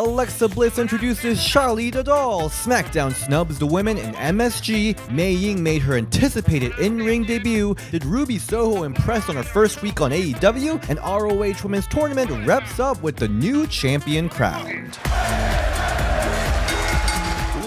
Alexa Bliss introduces Charly the Doll. SmackDown snubs the women in MSG. Mei Ying made her anticipated in-ring debut. Did Ruby Soho impress on her first week on AEW? And ROH Women's Tournament wraps up with the new champion crowned.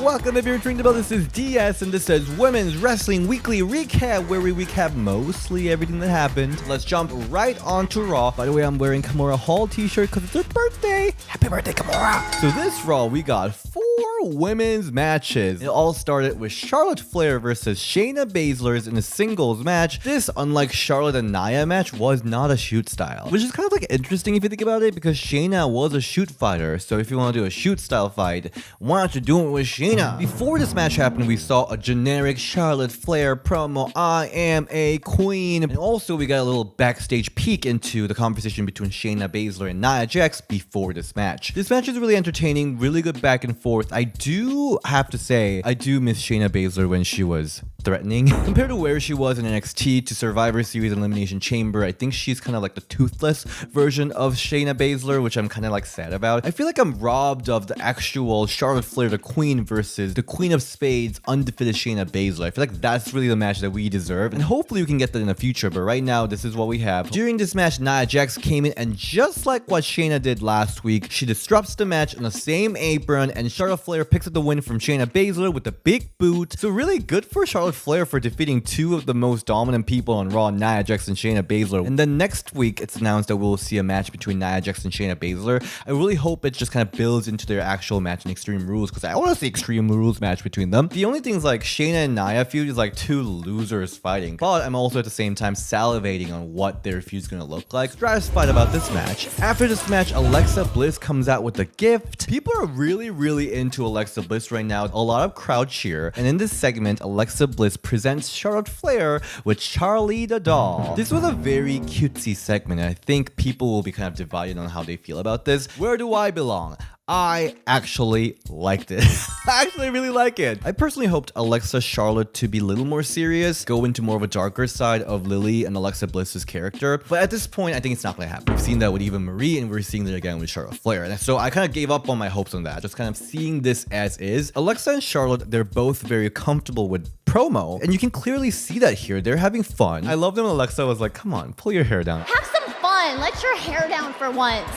Welcome if you're returning to Belle, this is DS and this is Women's Wrestling Weekly Recap, where we recap mostly everything that happened. Let's jump right on to Raw. By the way, I'm wearing Kimura Hall t-shirt because it's her birthday. Happy birthday, Kimura! So this Raw, we got 4 women's matches. It all started with Charlotte Flair versus Shayna Baszler in a singles match. This, unlike Charlotte and Nia match, was not a shoot style, which is kind of like interesting if you think about it, because Shayna was a shoot fighter. So if you want to do a shoot style fight, why don't you do it with Shayna? Before this match happened, we saw a generic Charlotte Flair promo, I am a queen. And also we got a little backstage peek into the conversation between Shayna Baszler and Nia Jax before this match. This match is really entertaining, really good back and forth. I do have to say, I do miss Shayna Baszler when she was threatening. Compared to where she was in NXT to Survivor Series and Elimination Chamber, I think she's kind of like the toothless version of Shayna Baszler, which I'm kind of like sad about. I feel like I'm robbed of the actual Charlotte Flair, the queen, versus the Queen of Spades, undefeated Shayna Baszler. I feel like that's really the match that we deserve, and hopefully we can get that in the future, but right now, this is what we have. During this match, Nia Jax came in, and just like what Shayna did last week, she disrupts the match on the same apron, and Charlotte Flair picks up the win from Shayna Baszler with a big boot. So really good for Charlotte Flair for defeating 2 of the most dominant people on Raw, Nia Jax and Shayna Baszler. And then next week, it's announced that we'll see a match between Nia Jax and Shayna Baszler. I really hope it just kind of builds into their actual match in Extreme Rules, because I want to see Extreme Rules match between them. The only thing is like Shayna and Nia feud is like 2 losers fighting, but I'm also at the same time salivating on what their feud's gonna look like. Stratified about this match. After this match, Alexa Bliss comes out with a gift. People are really into Alexa Bliss right now. A lot of crowd cheer, and in this segment, Alexa Bliss presents Charlotte Flair with Charly the Doll. This was a very cutesy segment, and I think people will be kind of divided on how they feel about this. Where do I belong? I actually liked it. I actually really like it. I personally hoped Alexa Charlotte to be a little more serious, go into more of a darker side of Lily and Alexa Bliss's character, but at this point, I think it's not gonna happen. We've seen that with Eva Marie, and we're seeing that again with Charlotte Flair, and so I kind of gave up on my hopes on that, just kind of seeing this as is. Alexa and Charlotte, they're both very comfortable with promo, and you can clearly see that here. They're having fun. I love them. Alexa was like, come on, pull your hair down. Have some fun. Let your hair down for once.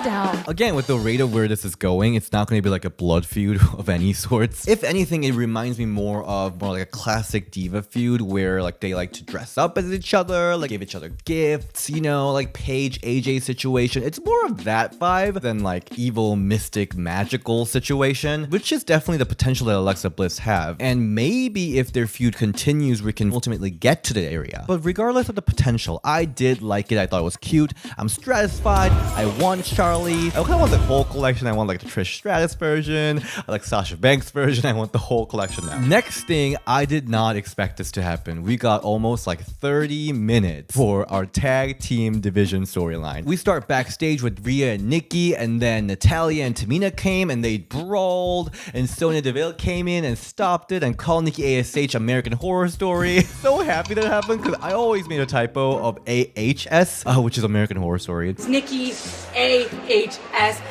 Down. Again, with the rate of where this is going, it's not going to be like a blood feud of any sorts. If anything, it reminds me more like a classic diva feud where like they like to dress up as each other, like give each other gifts, you know, like Paige AJ situation. It's more of that vibe than like evil, mystic, magical situation, which is definitely the potential that Alexa Bliss have. And maybe if their feud continues, we can ultimately get to the area. But regardless of the potential, I did like it. I thought it was cute. I'm stratified. I want Charlie. I kind of want the whole collection. I want like the Trish Stratus version. I like Sasha Banks version. I want the whole collection now. Next thing, I did not expect this to happen. We got almost like 30 minutes for our tag team division storyline. We start backstage with Rhea and Nikki, and then Natalya and Tamina came and they brawled, and Sonya Deville came in and stopped it and called Nikki ASH American Horror Story. So happy that happened, because I always made a typo of AHS, which is American Horror Story. It's Nikki AHS.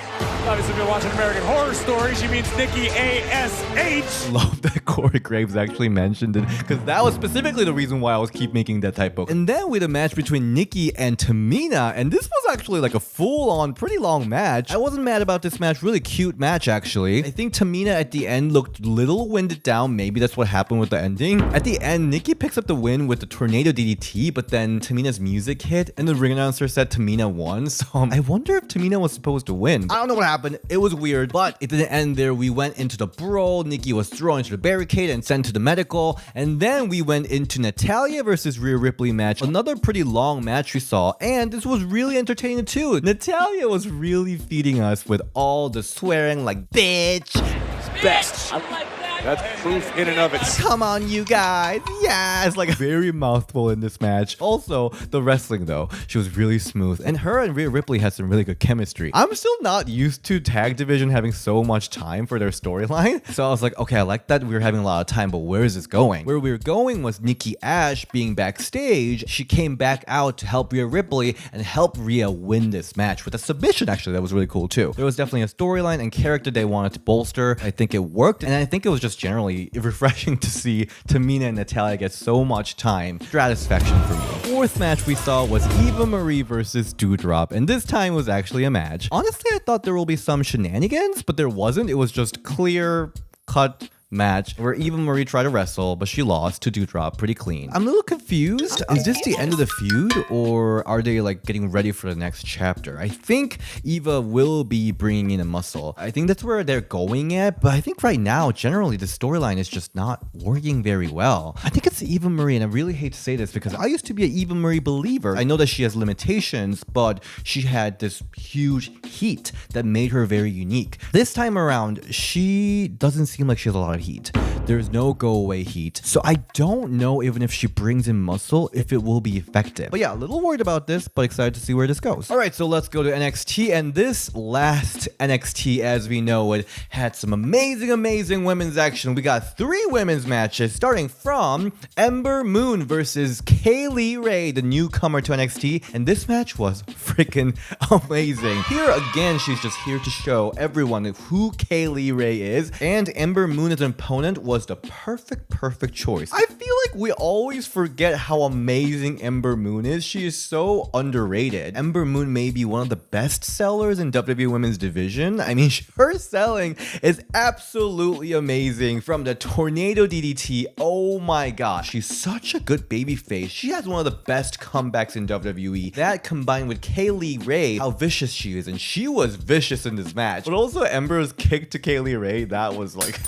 Obviously, if you're watching American Horror Story, she means Nikki ASH. Love that Corey Graves actually mentioned it, because that was specifically the reason why I was keep making that typo. And then we had a match between Nikki and Tamina, and this was actually like a full-on, pretty long match. I wasn't mad about this match. Really cute match, actually. I think Tamina at the end looked a little winded down. Maybe that's what happened with the ending. At the end, Nikki picks up the win with the tornado DDT, but then Tamina's music hit, and the ring announcer said Tamina won. So I wonder if Tamina was supposed to win. I don't know what happened. It was weird, but it didn't end there. We went into the brawl. Nikki was thrown into the barricade and sent to the medical. And then we went into Natalya versus Rhea Ripley match. Another pretty long match we saw, and this was really entertaining too. Natalya was really feeding us with all the swearing like bitch. Best. I like that. That's proof in and of itself. Come on, you guys. Yes, like very mouthful in this match. Also, the wrestling though, she was really smooth, and her and Rhea Ripley had some really good chemistry. I'm still not used to tag division having so much time for their storyline, so I was like, okay, I like that we were having a lot of time, but where is this going? Where we were going was Nikki Ash being backstage. She came back out to help Rhea Ripley and help Rhea win this match with a submission. Actually, that was really cool too. There was definitely a storyline and character they wanted to bolster. I think it worked, and I think it was just generally refreshing to see Tamina and Natalya get so much time. Satisfaction for me. Fourth match we saw was Eva Marie versus Doudrop, and this time was actually a match. Honestly, I thought there will be some shenanigans, but there wasn't. It was just clear cut match where Eva Marie tried to wrestle, but she lost to Doudrop pretty clean. I'm a little confused. Is this the end of the feud, or are they like getting ready for the next chapter? I think Eva will be bringing in a muscle. I think that's where they're going at, but I think right now, generally, the storyline is just not working very well. I think it's Eva Marie, and I really hate to say this because I used to be an Eva Marie believer. I know that she has limitations, but she had this huge heat that made her very unique. This time around, she doesn't seem like she has a lot of heat. There's no go away heat. So I don't know even if she brings in muscle, if it will be effective. But yeah, a little worried about this, but excited to see where this goes. All right, so let's go to NXT. And this last NXT, as we know it, had some amazing women's action. We got 3 women's matches, starting from Ember Moon versus Kaylee Ray, the newcomer to NXT. And this match was freaking amazing. Here again, she's just here to show everyone who Kaylee Ray is. And Ember Moon as an opponent was the perfect choice. I feel like we always forget how amazing Ember Moon is. She is so underrated. Ember Moon may be one of the best sellers in WWE Women's Division. I mean, her selling is absolutely amazing. From the Tornado DDT, oh my gosh, she's such a good babyface. She has one of the best comebacks in WWE. That combined with Kaylee Ray, how vicious she is, and she was vicious in this match. But also Ember's kick to Kaylee Ray, that was like...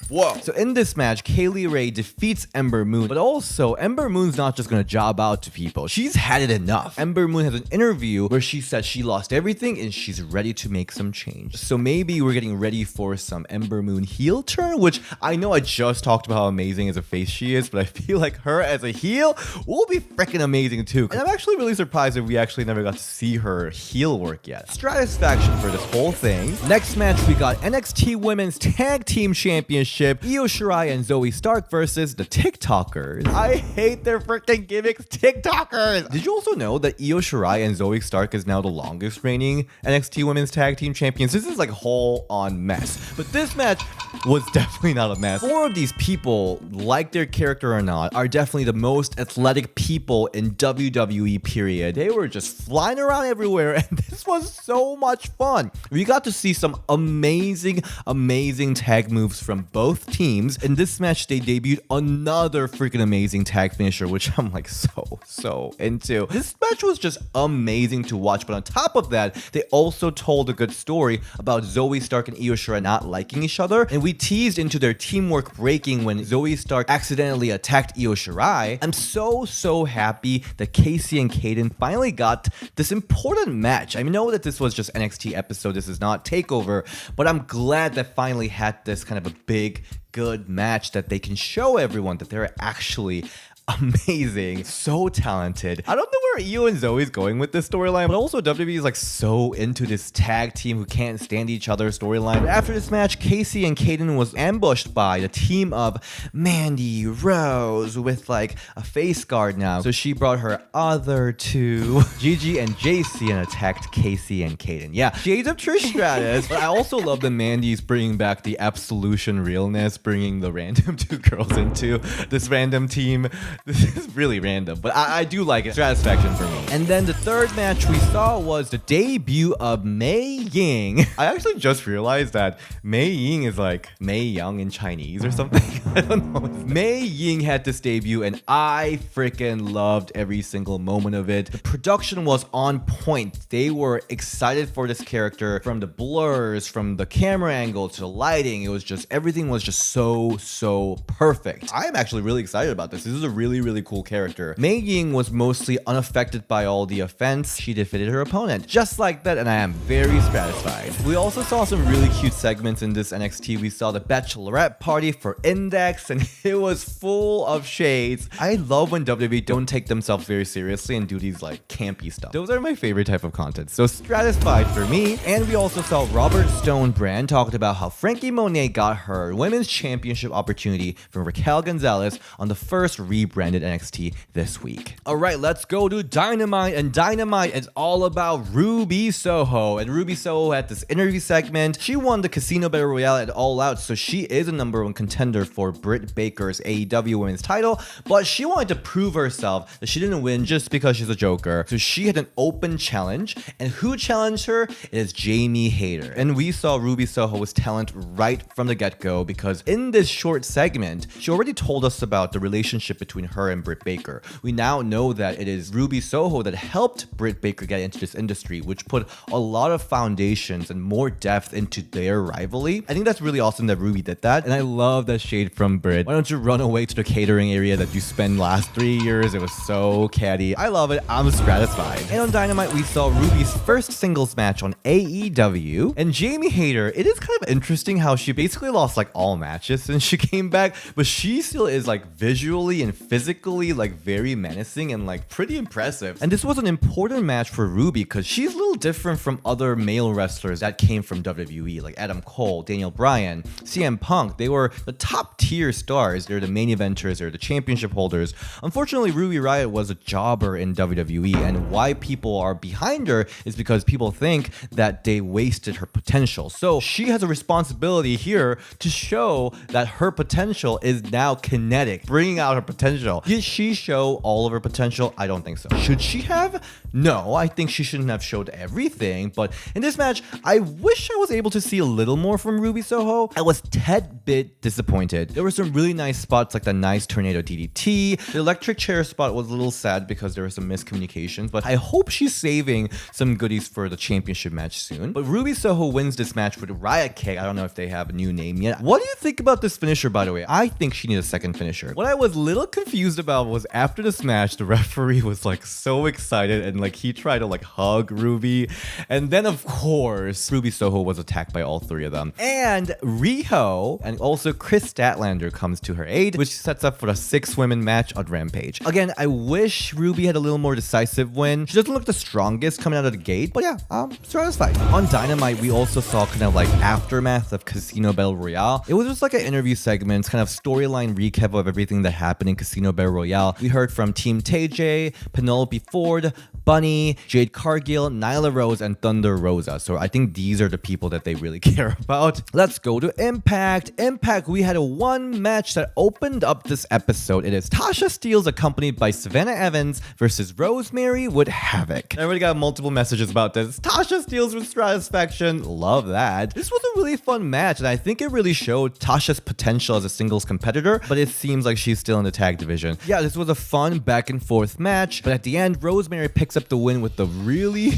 whoa. So in this match, Kaylee Ray defeats Ember Moon, but also Ember Moon's not just gonna job out to people. She's had it enough. Ember Moon has an interview where she said she lost everything and she's ready to make some change. So maybe we're getting ready for some Ember Moon heel turn, which I know I just talked about how amazing as a face she is, but I feel like her as a heel will be freaking amazing too. And I'm actually really surprised that we actually never got to see her heel work yet. Satisfaction for this whole thing. Next match, we got NXT Women's Tag Team Championship. Io Shirai and Zoe Stark versus the TikTokers. I hate their freaking gimmicks, TikTokers. Did you also know that Io Shirai and Zoe Stark is now the longest reigning NXT Women's Tag Team Champions? This is like a whole on mess. But this match was definitely not a mess. 4 of these people, like their character or not, are definitely the most athletic people in WWE, period. They were just flying around everywhere, and this was so much fun. We got to see some amazing tag moves from both teams. In this match, they debuted another freaking amazing tag finisher, which I'm like so into. This match was just amazing to watch, but on top of that, they also told a good story about Zoe Stark and Io Shirai not liking each other, and we teased into their teamwork breaking when Zoe Stark accidentally attacked Io Shirai. I'm so happy that Casey and Kaden finally got this important match. I know that this was just NXT episode, this is not TakeOver, but I'm glad that finally had this kind of a big, good match that they can show everyone that they're actually amazing, so talented. I don't know where Io and Zoe's going with this storyline, but also WWE is like so into this tag team who can't stand each other storyline. But after this match, Casey and Kaden was ambushed by the team of Mandy Rose with like a face guard now. So she brought her other 2, Gigi and JC, and attacked Casey and Kaden. Yeah, shades of Trish Stratus. But I also love that Mandy's bringing back the absolution realness, bringing the random 2 girls into this random team. This is really random, but I do like it. Satisfaction for me. And then the third match we saw was the debut of Mei Ying. I actually just realized that Mei Ying is like Mei Young in Chinese or something. I don't know. Mei Ying had this debut and I freaking loved every single moment of it. The production was on point. They were excited for this character, from the blurs, from the camera angle to the lighting. It was just, everything was just so perfect. I'm actually really excited about this. This is a really cool character. Mei Ying was mostly unaffected by all the offense. She defeated her opponent just like that, and I am very satisfied. We also saw some really cute segments in this NXT. We saw the bachelorette party for Index, and it was full of shades. I love when WWE don't take themselves very seriously and do these like campy stuff. Those are my favorite type of content. So Stratisfied for me. And we also saw Robert Stone Brand talked about how Frankie Monet got her women's championship opportunity from Raquel Gonzalez on the first rebranded NXT this week. All right, let's go to Dynamite, and Dynamite is all about Ruby Soho. And Ruby Soho had this interview segment. She won the Casino Battle Royale at All Out, so she is a #1 contender for Britt Baker's AEW Women's title, but she wanted to prove herself that she didn't win just because she's a joker. So she had an open challenge, and who challenged her? It is Jamie Hayter. And we saw Ruby Soho's talent right from the get-go, because in this short segment, she already told us about the relationship between her and Britt Baker. We now know that it is Ruby Soho that helped Britt Baker get into this industry, which put a lot of foundations and more depth into their rivalry. I think that's really awesome that Ruby did that, and I love that shade from Britt. Why don't you run away to the catering area that you spent last 3 years? It was so catty. I love it. I'm satisfied. And on Dynamite, we saw Ruby's first singles match on AEW, and Jamie Hayter. It is kind of interesting how she basically lost like all matches since she came back, but she still is like visually and physically like very menacing and like pretty impressive. And this was an important match for Ruby because she's a little different from other male wrestlers that came from WWE, like Adam Cole, Daniel Bryan, CM Punk. They were the top tier stars. They're the main eventers, they're the championship holders. Unfortunately, Ruby Riott was a jobber in WWE, and why people are behind her is because people think that they wasted her potential. So she has a responsibility here to show that her potential is now kinetic, bringing out her potential. Did she show all of her potential? I don't think so. Should she have? No, I think she shouldn't have showed everything, but in this match, I wish I was able to see a little more from Ruby Soho. I was tad bit disappointed. There were some really nice spots like the nice tornado DDT. The electric chair spot was a little sad because there were some miscommunications, but I hope she's saving some goodies for the championship match soon. But Ruby Soho wins this match with Riot Kick. I don't know if they have a new name yet. What do you think about this finisher, by the way? I think she needs a second finisher. What I was a little confused about was after this match, the referee was like so excited and like he tried to like hug Ruby. And then of course, Ruby Soho was attacked by all three of them. And Riho and also Chris Statlander comes to her aid, which sets up for a 6-women match on Rampage. Again, I wish Ruby had a little more decisive win. She doesn't look the strongest coming out of the gate, but yeah, I'm satisfied. On Dynamite, we also saw kind of like aftermath of Casino Battle Royale. It was just like an interview segment, kind of storyline recap of everything that happened in Casino Battle Royale. We heard from Team TJ, Penelope Ford, Bunny, Jade Cargill, Nyla Rose, and Thunder Rosa. So I think these are the people that they really care about. Let's go to Impact. Impact, we had a one match that opened up this episode. It is Tasha Steelz accompanied by Savannah Evans versus Rosemary with Havoc. I already got multiple messages about this. Tasha Steelz with Satisfaction. Love that. This was a really fun match, and I think it really showed Tasha's potential as a singles competitor, but it seems like she's still in the tag division. Yeah, this was a fun back and forth match, but at the end, Rosemary picks up the win with the really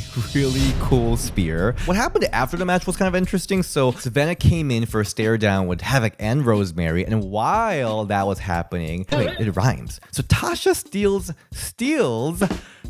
cool spear. What happened after the match was kind of interesting. So Savannah came in for a stare down with Havoc and Rosemary, and while that was happening, wait, it rhymes. So Tasha steals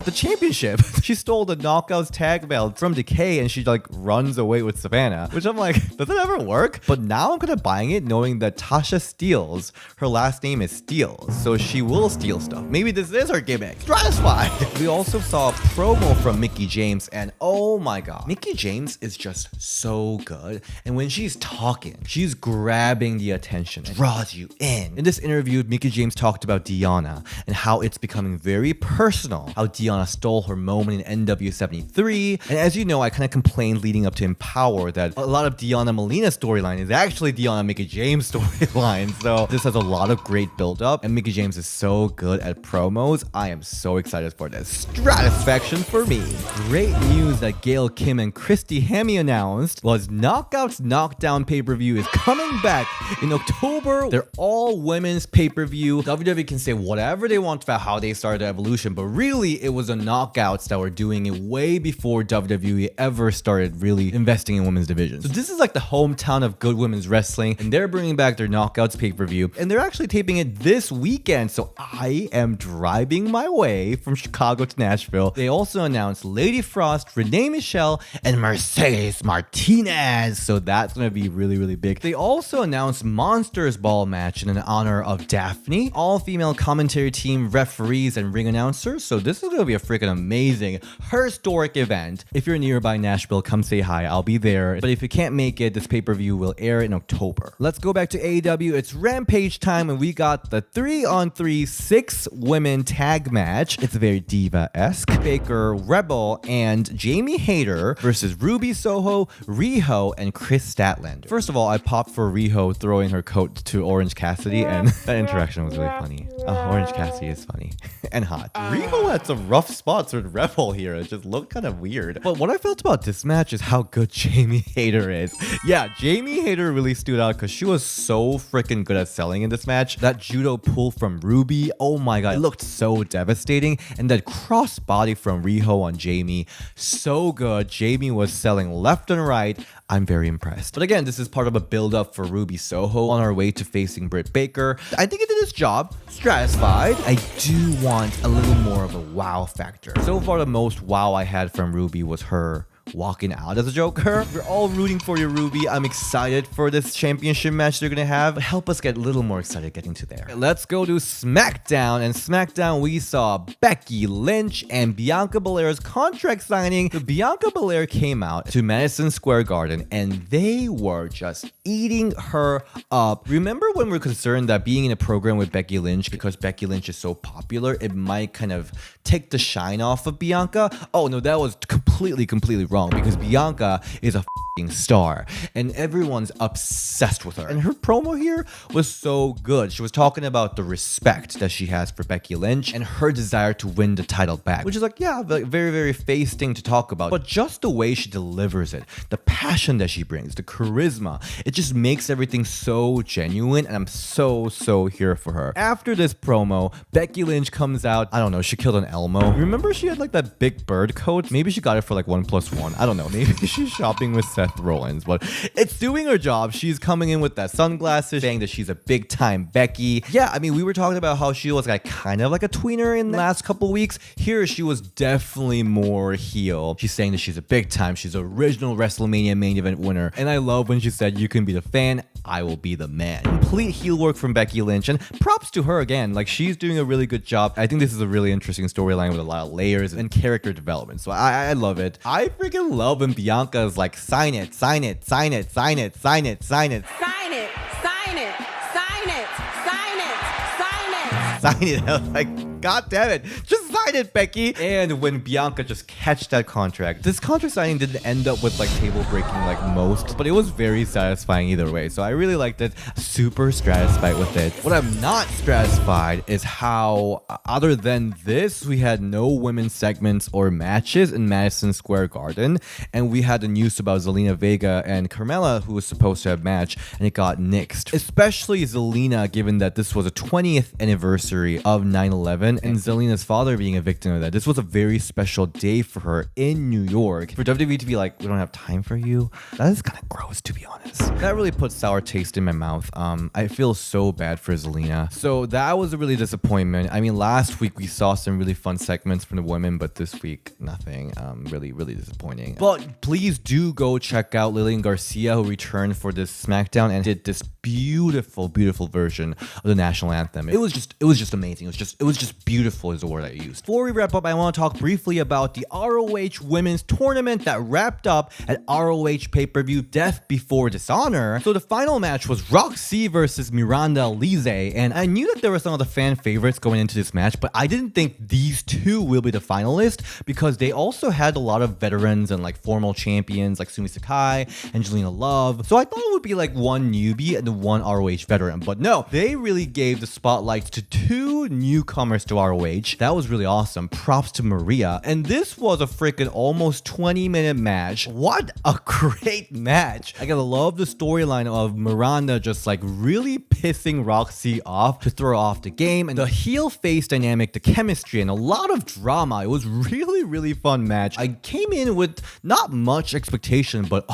the championship. She stole the Knockouts tag belt from Decay, and she like runs away with Savannah, which I'm like, does it ever work? But now I'm kind of buying it, knowing that Tasha Steelz, her last name is Steelz, so she will steal stuff. Maybe this is her gimmick. Satisfied. We also saw a promo from Mickie James, and oh my god, Mickie James is just so good. And when she's talking, she's grabbing the attention and draws you in. In this interview, Mickie James talked about Deonna and how it's becoming very personal, how Deonna stole her moment in NW73. And as you know, I kind of complained leading up to Empower that a lot of Deonna Molina's storyline is actually Deonna Mickie James' storyline. So this has a lot of great build-up, and Mickie James is so good at promos. I am so excited for this. Satisfaction for me. Great news that Gail Kim and Christy Hemme announced was Knockouts Knockdown pay-per-view is coming back in October. They're all women's pay-per-view. WWE can say whatever they want about how they started the evolution, but really it was the Knockouts that were doing it way before WWE ever started really investing in women's divisions. So this is like the hometown of good women's wrestling, and they're bringing back their Knockouts pay-per-view, and they're actually taping it this weekend. So I am driving my way from Chicago to Nashville. They also announced Lady Frost, Renee Michelle, and Mercedes Martinez. So that's gonna be really, really big. They also announced Monsters Ball match in honor of Daphne, all-female commentary team, referees, and ring announcers. So this is gonna be a freaking amazing, historic event. If you're nearby Nashville, come say hi. I'll be there. But if you can't make it, this pay-per-view will air in October. Let's go back to AEW. It's Rampage time, and we got the 3-on-3 6-women tag match. It's very diva-esque. Baker, Rebel, and Jamie Hayter versus Ruby Soho, Riho, and Chris Statlander. First of all, I popped for Riho throwing her coat to Orange Cassidy, and that interaction was really funny. Orange Cassidy is funny and hot. Riho had some rough spots with Rebel here. It just looked kind of weird. But what I felt about this match is how good Jamie Hayter is. Yeah, Jamie Hayter really stood out because she was so freaking good at selling in this match. That judo pull from Ruby, oh my god, it looked so devastating. And that cross body from Riho on Jamie, so good. Jamie was selling left and right. I'm very impressed. But again, this is part of a build-up for Ruby Soho on our way to facing Britt Baker. I think it did its job. Satisfied. I do want a little more of a wow factor. So far, the most wow I had from Ruby was her walking out as a Joker. We're all rooting for you, Ruby. I'm excited for this championship match they're gonna have. Help us get a little more excited getting to there. Let's go to SmackDown. And SmackDown, we saw Becky Lynch and Bianca Belair's contract signing. So Bianca Belair came out to Madison Square Garden, and they were just eating her up. Remember when we were concerned that being in a program with Becky Lynch, because Becky Lynch is so popular, it might kind of take the shine off of Bianca? Oh no, that was completely wrong, because Bianca is a f***ing star and everyone's obsessed with her. And her promo here was so good. She was talking about the respect that she has for Becky Lynch and her desire to win the title back, which is like, yeah, very face thing to talk about. But just the way she delivers it, the passion that she brings, the charisma, it just makes everything so genuine, and I'm so here for her. After this promo, Becky Lynch comes out. I don't know, she killed an Elmo. Remember she had like that big bird coat? Maybe she got it for like 1+1. I don't know. Maybe she's shopping with Seth Rollins, but it's doing her job. She's coming in with that sunglasses, saying that she's a big time Becky. Yeah, I mean, we were talking about how she was like kind of like a tweener in the last couple weeks. Here, she was definitely more heel. She's saying that she's a big time. She's an original WrestleMania main event winner. And I love when she said, "You can be the fan, I will be the man." Complete heel work from Becky Lynch, and props to her again. Like, she's doing a really good job. I think this is a really interesting storyline with a lot of layers and character development. So I love it. I freaking love when Bianca's like, sign it, sign it, sign it, sign it, sign it, sign it. Sign it, sign it, sign it, sign it, sign it. Sign it. I was like, God damn it. Just sign it, Becky. And when Bianca just catched that contract, this contract signing didn't end up with like table breaking like most, but it was very satisfying either way. So I really liked it. Super satisfied with it. What I'm not satisfied is how, other than this, we had no women's segments or matches in Madison Square Garden. And we had the news about Zelina Vega and Carmella, who was supposed to have a match, and it got nixed. Especially Zelina, given that this was a 20th anniversary of 9/11. And Zelina's father being a victim of that. This was a very special day for her in New York. For WWE to be like, we don't have time for you, that is kind of gross, to be honest. That really put sour taste in my mouth. I feel so bad for Zelina. So that was a really disappointment. I mean, last week we saw some really fun segments from the women, but this week, nothing. Really disappointing. But please do go check out Lillian Garcia, who returned for this SmackDown and did this beautiful version of the national anthem. It was just amazing. It was just beautiful is the word I used. Before we wrap up, I want to talk briefly about the ROH Women's Tournament that wrapped up at ROH pay-per-view Death Before Dishonor. So the final match was Rok-C versus Miranda Alize, and I knew that there were some of the fan favorites going into this match, but I didn't think these two will be the finalists because they also had a lot of veterans and like formal champions like Sumi Sakai and Angelina Love. So I thought it would be like one newbie and one ROH veteran, but no, they really gave the spotlight to two 2 newcomers to ROH. That was really awesome. Props to Maria. And this was a freaking almost 20-minute match. What a great match. I gotta love the storyline of Miranda just like really pissing Rok-C off to throw off the game, and the heel face dynamic, the chemistry, and a lot of drama. It was really fun match. I came in with not much expectation, but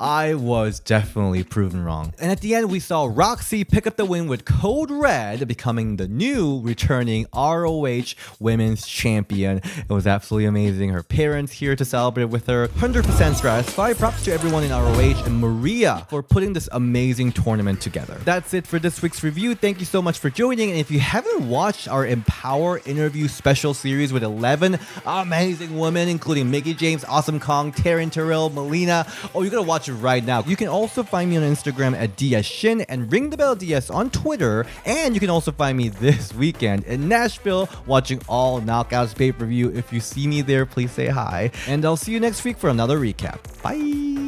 I was definitely proven wrong. And at the end, we saw Rok-C pick up the win with Code Red, becoming the new returning ROH Women's Champion. It was absolutely amazing. Her parents here to celebrate with her. 100% satisfied. Props to everyone in ROH and Maria for putting this amazing tournament together. That's it for this week's review. Thank you so much for joining. And if you haven't watched our Empower interview special series with 11 amazing women, including Mickie James, Awesome Kong, Taryn Terrell, Melina, you gotta watch it right now. You can also find me on Instagram at DSShin and Ring the Bell DS on Twitter. And you can also find me this weekend in Nashville watching all Knockouts pay-per-view. If you see me there, please say hi. And I'll see you next week for another recap. Bye!